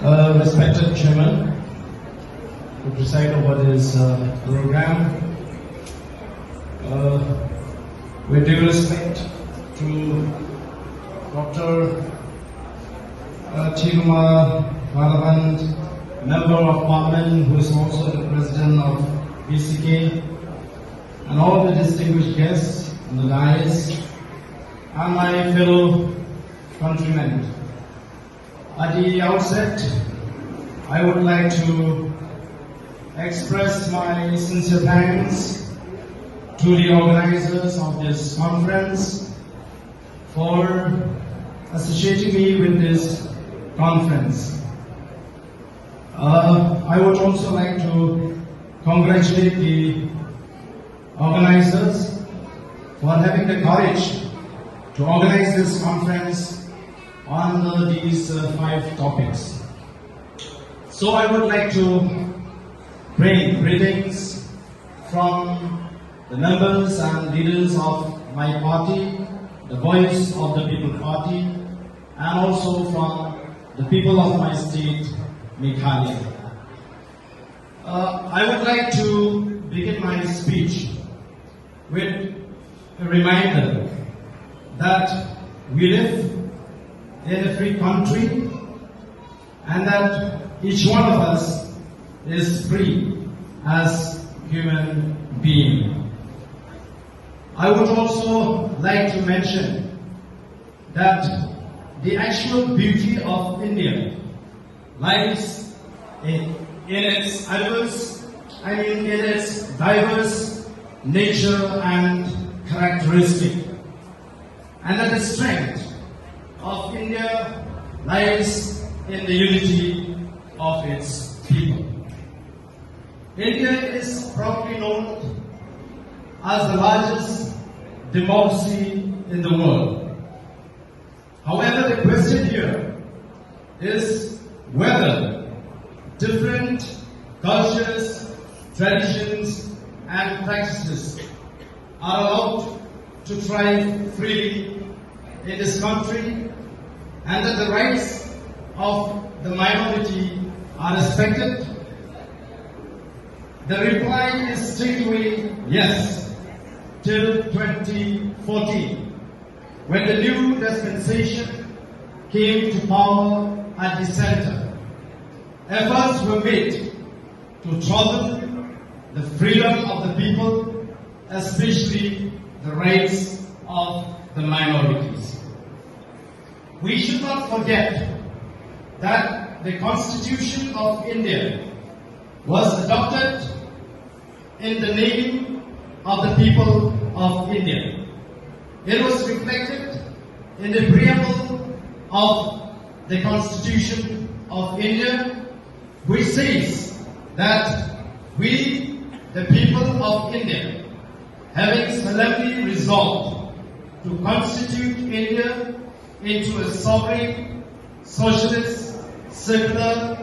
Respected Chairman, who preside over this program, with due respect to Dr. Ardent, Member of Parliament, who is also the President of BCK, and all the distinguished guests on the dais, and my fellow countrymen. At the outset, I would like to express my sincere thanks to the organizers of this conference for associating me with this conference. I would also like to congratulate the organizers for having the courage to organize this conference on these 5 topics. So I would like to bring greetings from the members and leaders of my party, the Voice of the People Party, and also from the people of my state, Meghalaya. I would like to begin my speech with a reminder that we live in a free country and that each one of us is free as human being. I would also like to mention that the actual beauty of India lies in its diverse nature and characteristic, and that the strength of India lies in the unity of its people. India is proudly known as the largest democracy in the world. However, the question here is whether different cultures, traditions, and practices are allowed to thrive freely in this country, and that the rights of the minority are respected. The reply is straightaway yes, till 2014, when the new dispensation came to power at the center. Efforts were made to throttle the freedom of the people, especially the rights of the minorities. We should not forget that the Constitution of India was adopted in the name of the people of India. It was reflected in the preamble of the Constitution of India, which says that we, the people of India, having solemnly resolved to constitute India into a sovereign, socialist, secular,